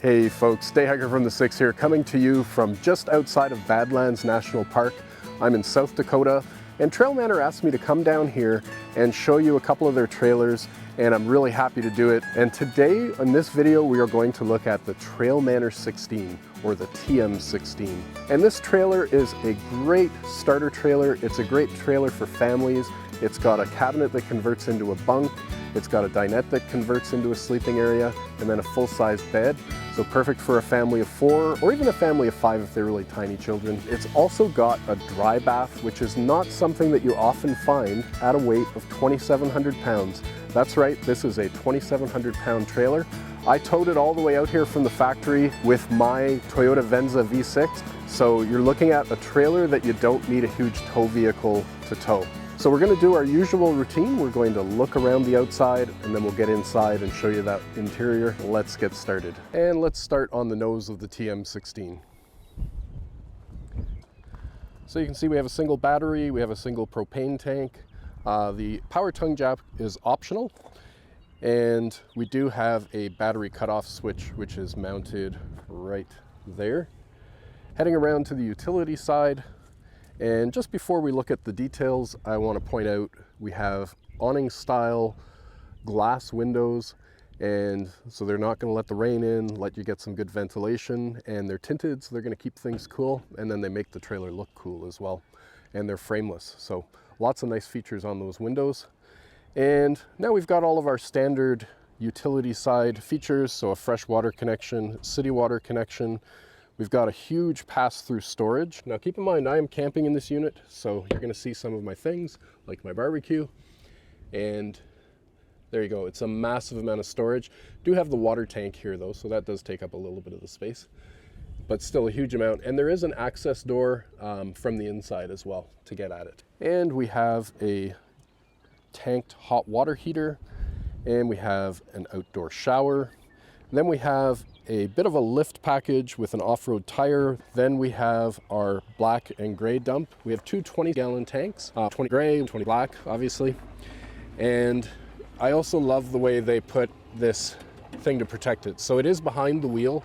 Hey folks, Day Hiker from the 6 here, coming to you from just outside of Badlands National Park. I'm in South Dakota, and TrailManor asked me to come down here and show you a couple of their trailers, and I'm really happy to do it. And today, in this video, we are going to look at the TrailManor 16, or the TM16. And this trailer is a great starter trailer. It's a great trailer for families. It's got a cabinet that converts into a bunk. It's got a dinette that converts into a sleeping area, and then a full-size bed. So perfect for a family of 4 or even a family of 5 if they're really tiny children. It's also got a dry bath, which is not something that you often find at a weight of 2,700 pounds. That's right, this is a 2,700 pound trailer. I towed it all the way out here from the factory with my Toyota Venza V6. So you're looking at a trailer that you don't need a huge tow vehicle to tow. So we're going to do our usual routine. We're going to look around the outside and then we'll get inside and show you that interior. Let's get started. And let's start on the nose of the TM16. So you can see we have a single battery, we have a single propane tank. The power tongue jack is optional. And we do have a battery cutoff switch, which is mounted right there. Heading around to the utility side. And just before we look at the details, I want to point out we have awning style glass windows, and so they're not going to let the rain in, let you get some good ventilation, and they're tinted, so they're going to keep things cool, and then they make the trailer look cool as well. And they're frameless, so lots of nice features on those windows. And now we've got all of our standard utility side features, so a fresh water connection, city water connection. We've got a huge pass-through storage. Now keep in mind, I am camping in this unit, so you're gonna see some of my things, like my barbecue. And there you go, it's a massive amount of storage. Do have the water tank here though, so that does take up a little bit of the space, but still a huge amount. And there is an access door from the inside as well to get at it. And we have a tanked hot water heater, and we have an outdoor shower. And then we have a bit of a lift package with an off-road tire. Then we have our black and gray dump. We have two 20-gallon tanks, 20 gray and 20 black, obviously. And I also love the way they put this thing to protect it. So it is behind the wheel,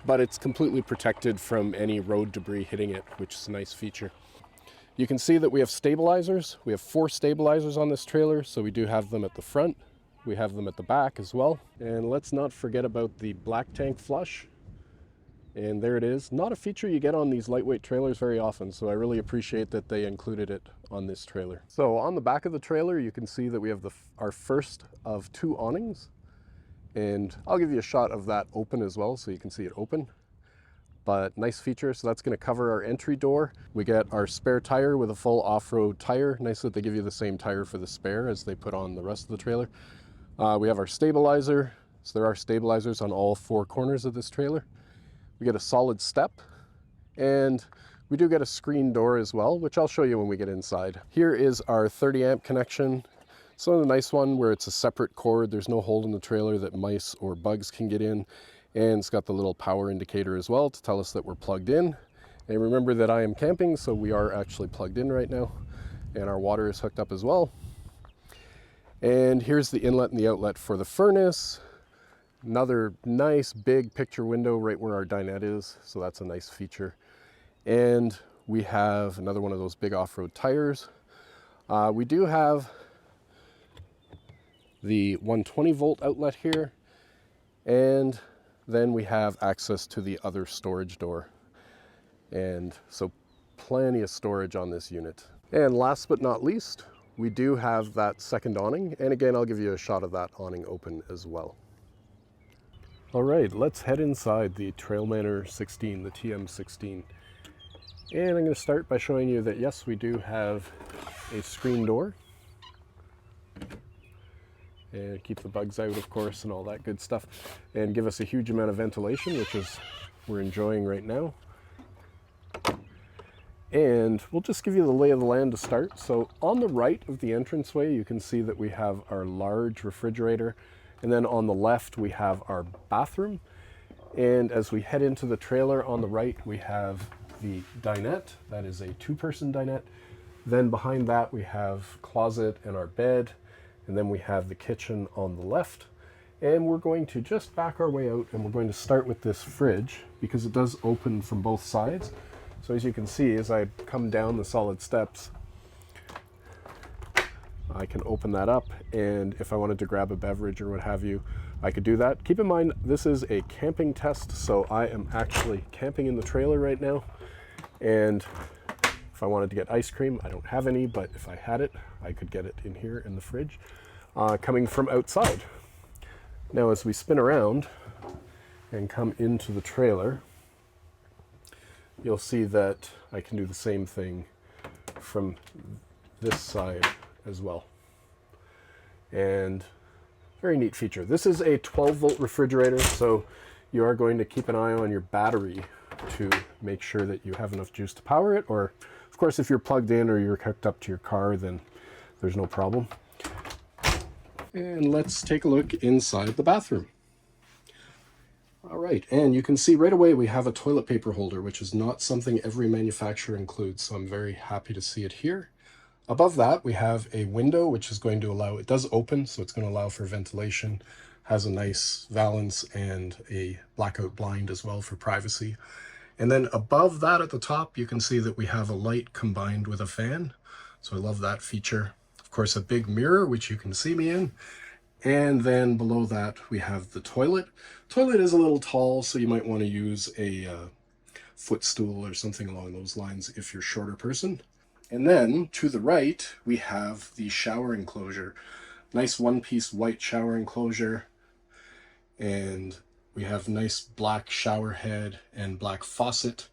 but it's completely protected from any road debris hitting it, which is a nice feature. You can see that we have stabilizers. We have 4 stabilizers on this trailer, so we do have them at the front. We have them at the back as well. And let's not forget about the black tank flush. And there it is. Not a feature you get on these lightweight trailers very often, so I really appreciate that they included it on this trailer. So on the back of the trailer, you can see that we have our first of 2 awnings. And I'll give you a shot of that open as well, so you can see it open. But nice feature, so that's going to cover our entry door. We get our spare tire with a full off-road tire. Nice that they give you the same tire for the spare as they put on the rest of the trailer. We have our stabilizer, so there are stabilizers on all 4 corners of this trailer. We get a solid step, and we do get a screen door as well, which I'll show you when we get inside. Here is our 30 amp connection. So a nice one where it's a separate cord. There's no hole in the trailer that mice or bugs can get in. And it's got the little power indicator as well to tell us that we're plugged in. And remember that I am camping, so we are actually plugged in right now. And our water is hooked up as well. And here's the inlet and the outlet for the furnace. Another nice big picture window right where our dinette is, so that's a nice feature. And we have another one of those big off-road tires. We do have the 120 volt outlet here, and then we have access to the other storage door. And so plenty of storage on this unit. And last but not least, we do have that second awning, and again, I'll give you a shot of that awning open as well. All right, let's head inside the TrailManor 16, the TM16. And I'm going to start by showing you that yes, we do have a screen door. And keep the bugs out, of course, and all that good stuff. And give us a huge amount of ventilation, which is we're enjoying right now. And we'll just give you the lay of the land to start. So on the right of the entranceway, you can see that we have our large refrigerator. And then on the left, we have our bathroom. And as we head into the trailer on the right, we have the dinette. That is a 2-person dinette. Then behind that, we have closet and our bed. And then we have the kitchen on the left. And we're going to just back our way out, and we're going to start with this fridge because it does open from both sides. So as you can see, as I come down the solid steps, I can open that up, and if I wanted to grab a beverage or what have you, I could do that. Keep in mind, this is a camping test, so I am actually camping in the trailer right now. And if I wanted to get ice cream, I don't have any, but if I had it, I could get it in here in the fridge, coming from outside. Now, as we spin around and come into the trailer, you'll see that I can do the same thing from this side as well. And very neat feature. This is a 12-volt refrigerator, so you are going to keep an eye on your battery to make sure that you have enough juice to power it, or of course if you're plugged in or you're hooked up to your car, then there's no problem. And let's take a look inside the bathroom. All right, and you can see right away we have a toilet paper holder, which is not something every manufacturer includes, so I'm very happy to see it here. Above that, we have a window, which is going to allow, it does open, so it's going to allow for ventilation, has a nice valance and a blackout blind as well for privacy. And then above that at the top, you can see that we have a light combined with a fan. So I love that feature. Of course, a big mirror, which you can see me in. And then below that, we have the toilet. Toilet is a little tall, so you might want to use a footstool or something along those lines if you're a shorter person. And then to the right, we have the shower enclosure. Nice one-piece white shower enclosure. And we have nice black shower head and black faucet.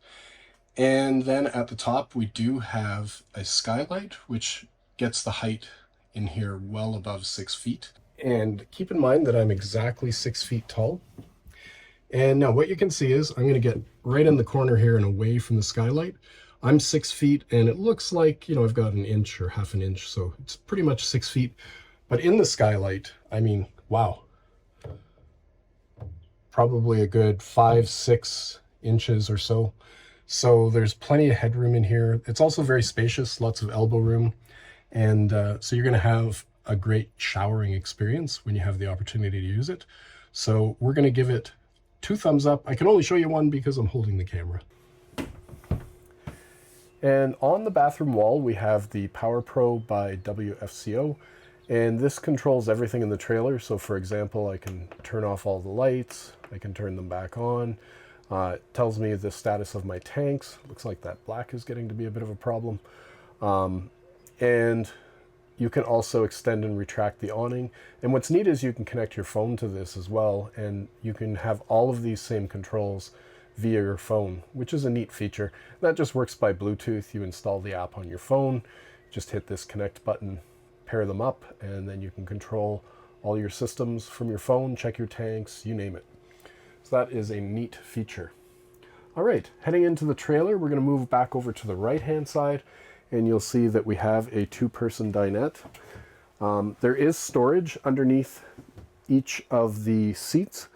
And then at the top, we do have a skylight, which gets the height in here well above 6 feet. And keep in mind that I'm exactly 6 feet tall. And now what you can see is I'm going to get right in the corner here and away from the skylight. I'm 6 feet, and it looks like, you know, I've got an inch or half an inch, so it's pretty much 6 feet. But in the skylight, I mean, wow. Probably a good 5-6 inches or so. So there's plenty of headroom in here. It's also very spacious, lots of elbow room. And so you're going to have a great showering experience when you have the opportunity to use it. So we're going to give it 2 thumbs up. I can only show you one because I'm holding the camera. And on the bathroom wall, we have the Power Pro by WFCO. And this controls everything in the trailer. So for example, I can turn off all the lights. I can turn them back on. It tells me the status of my tanks. Looks like that black is getting to be a bit of a problem. And you can also extend and retract the awning. And what's neat is you can connect your phone to this as well, and you can have all of these same controls via your phone, which is a neat feature. That just works by Bluetooth. You install the app on your phone, just hit this connect button, pair them up, and then you can control all your systems from your phone, check your tanks, you name it. So that is a neat feature. All right, heading into the trailer, we're going to move back over to the right-hand side, and you'll see that we have a 2-person dinette. There is storage underneath each of the seats,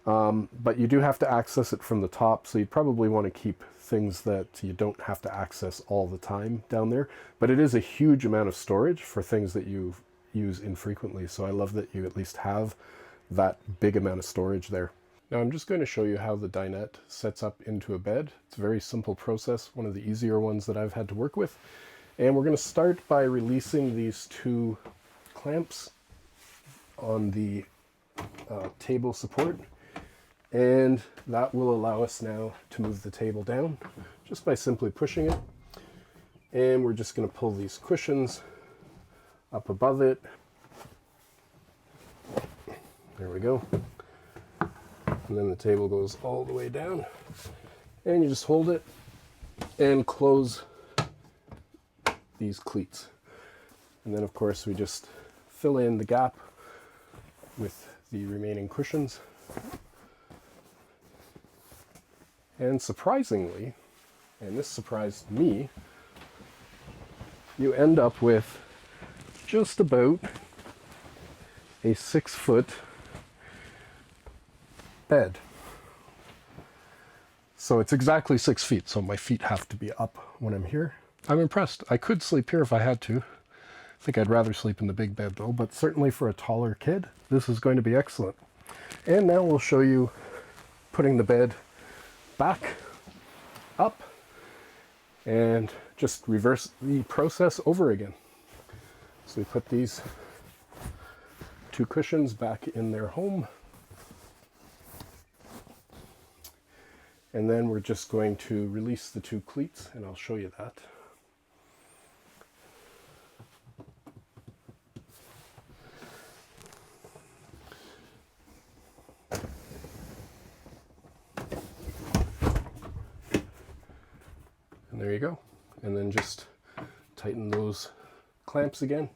but you do have to access it from the top, so you'd probably want to keep things that you don't have to access all the time down there. But it is a huge amount of storage for things that you use infrequently, so I love that you at least have that big amount of storage there. Now I'm just going to show you how the dinette sets up into a bed. It's a very simple process, one of the easier ones that I've had to work with. And we're going to start by releasing these 2 clamps on the table support. And that will allow us now to move the table down just by simply pushing it. And we're just going to pull these cushions up above it. There we go. And then the table goes all the way down. And you just hold it and close these cleats. And then of course we just fill in the gap with the remaining cushions. And surprisingly, and this surprised me, you end up with just about a 6-foot bed. So it's exactly 6 feet, so my feet have to be up when I'm here. I'm impressed. I could sleep here if I had to. I think I'd rather sleep in the big bed though, but certainly for a taller kid, this is going to be excellent. And now we'll show you putting the bed back up and just reverse the process over again. So we put these two cushions back in their home. And then we're just going to release the two cleats, and I'll show you that. And there you go. And then just tighten those clamps again,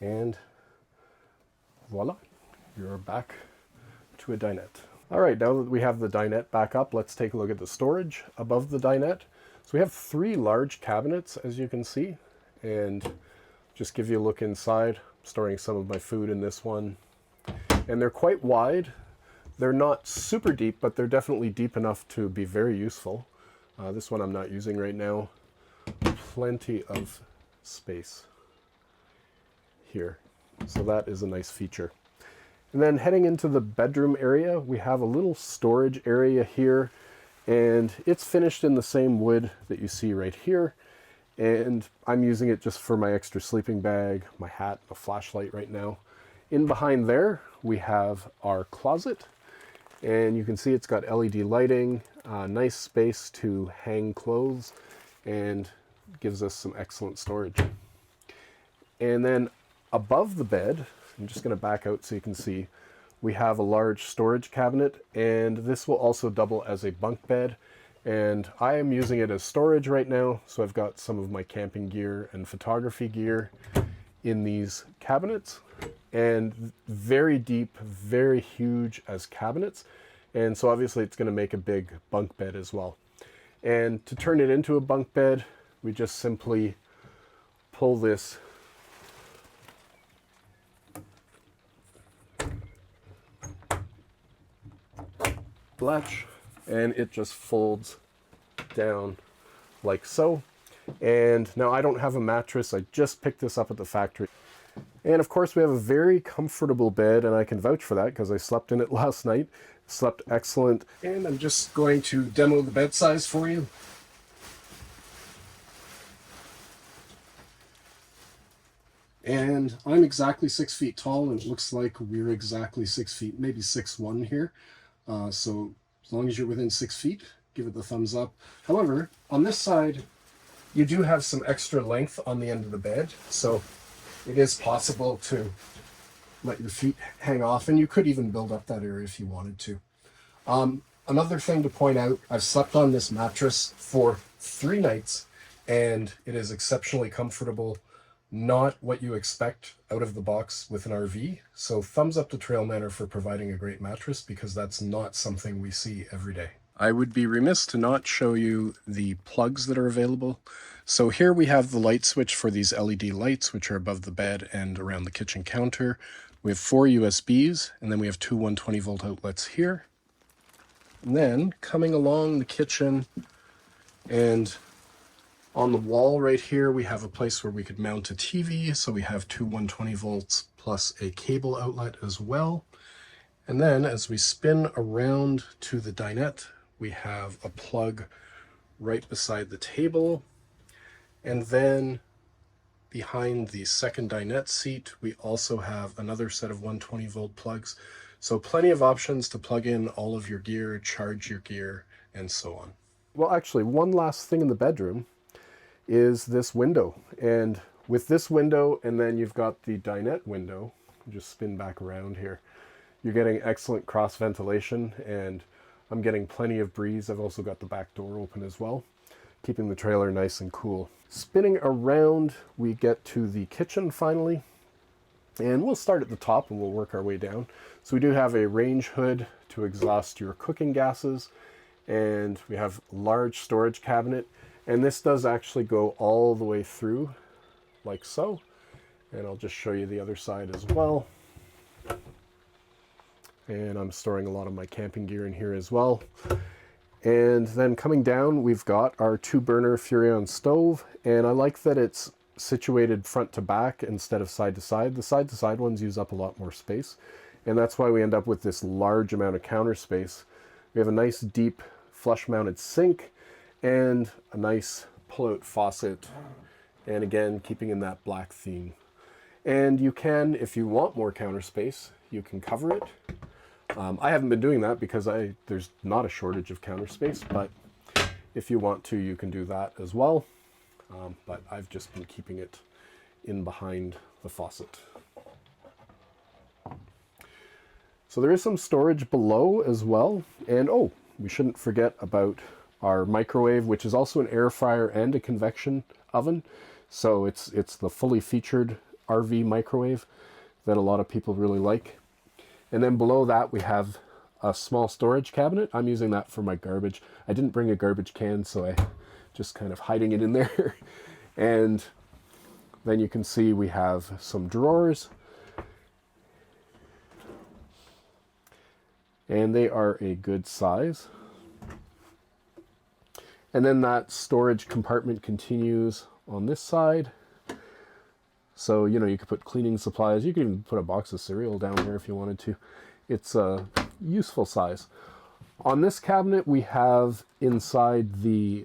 and voila, you're back to a dinette. All right, now that we have the dinette back up, let's take a look at the storage above the dinette. So we have 3 large cabinets, as you can see, and just give you a look inside. I'm storing some of my food in this one, and they're quite wide. They're not super deep, but they're definitely deep enough to be very useful. This one I'm not using right now. Plenty of space here, so that is a nice feature. And then heading into the bedroom area, we have a little storage area here, and it's finished in the same wood that you see right here. And I'm using it just for my extra sleeping bag, my hat, a flashlight right now. In behind there, we have our closet, and you can see it's got LED lighting, nice space to hang clothes, and gives us some excellent storage. And then above the bed, I'm just going to back out so you can see, we have a large storage cabinet, and this will also double as a bunk bed. And I am using it as storage right now, so I've got some of my camping gear and photography gear in these cabinets, and very deep, very huge as cabinets. And so obviously it's going to make a big bunk bed as well. And to turn it into a bunk bed, we just simply pull this latch, and it just folds down like so. And now I don't have a mattress, I just picked this up at the factory. And of course we have a very comfortable bed, and I can vouch for that because I slept in it last night. Slept excellent. And I'm just going to demo the bed size for you. And I'm exactly 6 feet tall, and it looks like we're exactly 6 feet, maybe 6'1" here. So as long as you're within 6 feet, give it the thumbs up. However, on this side, you do have some extra length on the end of the bed, so it is possible to let your feet hang off, and you could even build up that area if you wanted to. Another thing to point out, I've slept on this mattress for 3 nights, and it is exceptionally comfortable. Not what you expect out of the box with an RV. So thumbs up to TrailManor for providing a great mattress, because that's not something we see every day. I would be remiss to not show you the plugs that are available. So here we have the light switch for these LED lights, which are above the bed and around the kitchen counter. We have 4 USBs, and then we have 2 120 volt outlets here. And then coming along the kitchen and on the wall right here, we have a place where we could mount a TV. So we have 2 120 volts plus a cable outlet as well. And then as we spin around to the dinette, we have a plug right beside the table. And then behind the second dinette seat, we also have another set of 120 volt plugs. So plenty of options to plug in all of your gear, charge your gear, and so on. Well, actually, one last thing in the bedroom is this window. And with this window, and then you've got the dinette window, just spin back around here, you're getting excellent cross ventilation, and I'm getting plenty of breeze. I've also got the back door open as well, keeping the trailer nice and cool. Spinning around, we get to the kitchen finally, and we'll start at the top and we'll work our way down. So we do have a range hood to exhaust your cooking gases, and we have a large storage cabinet. And this does actually go all the way through, like so. And I'll just show you the other side as well. And I'm storing a lot of my camping gear in here as well. And then coming down, we've got our 2-burner Furrion stove. And I like that it's situated front to back instead of side to side. The side to side ones use up a lot more space. And that's why we end up with this large amount of counter space. We have a nice deep flush mounted sink and a nice pull-out faucet, and again keeping in that black theme. And you can, if you want more counter space, you can cover it. I haven't been doing that because there's not a shortage of counter space, but if you want to, you can do that as well. But I've just been keeping it in behind the faucet. So there is some storage below as well. And oh, we shouldn't forget about our microwave, which is also an air fryer and a convection oven. So it's the fully featured RV microwave that a lot of people really like. And then below that we have a small storage cabinet. I'm using that for my garbage. I didn't bring a garbage can, so I just kind of hiding it in there. And then you can see we have some drawers. And they are a good size. And then that storage compartment continues on this side. So, you know, you could put cleaning supplies. You could even put a box of cereal down there if you wanted to. It's a useful size. On this cabinet, we have inside the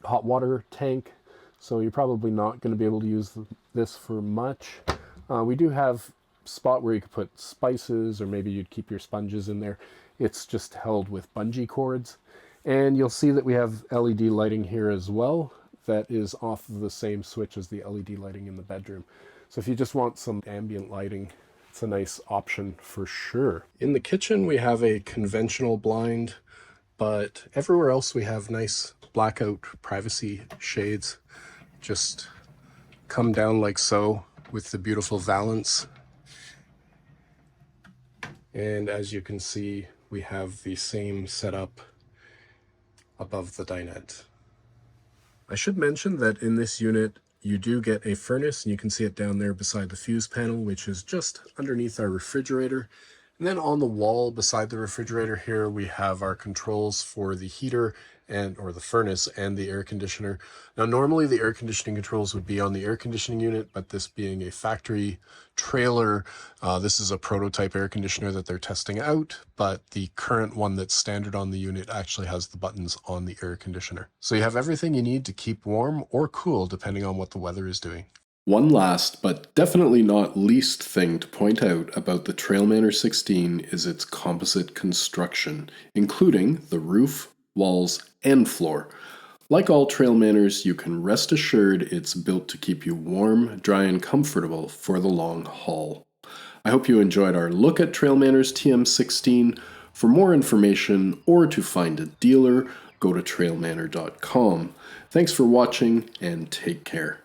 hot water tank. So you're probably not going to be able to use this for much. We do have a spot where you could put spices, or maybe you'd keep your sponges in there. It's just held with bungee cords. And you'll see that we have LED lighting here as well. That is off of the same switch as the LED lighting in the bedroom. So if you just want some ambient lighting, it's a nice option for sure. In the kitchen, we have a conventional blind, but everywhere else we have nice blackout privacy shades. Just come down like so with the beautiful valance. And as you can see, we have the same setup above the dinette. I should mention that in this unit, you do get a furnace, and you can see it down there beside the fuse panel, which is just underneath our refrigerator. And then on the wall beside the refrigerator here, we have our controls for the heater or the furnace and the air conditioner. Now, normally the air conditioning controls would be on the air conditioning unit, but this being a factory trailer, this is a prototype air conditioner that they're testing out, but the current one that's standard on the unit actually has the buttons on the air conditioner. So you have everything you need to keep warm or cool depending on what the weather is doing. One last, but definitely not least thing to point out about the TrailManor 16 is its composite construction, including the roof, walls, and floor. Like all TrailManors, you can rest assured it's built to keep you warm, dry, and comfortable for the long haul. I hope you enjoyed our look at TrailManor's TM16. For more information or to find a dealer, go to trailmanor.com. Thanks for watching and take care.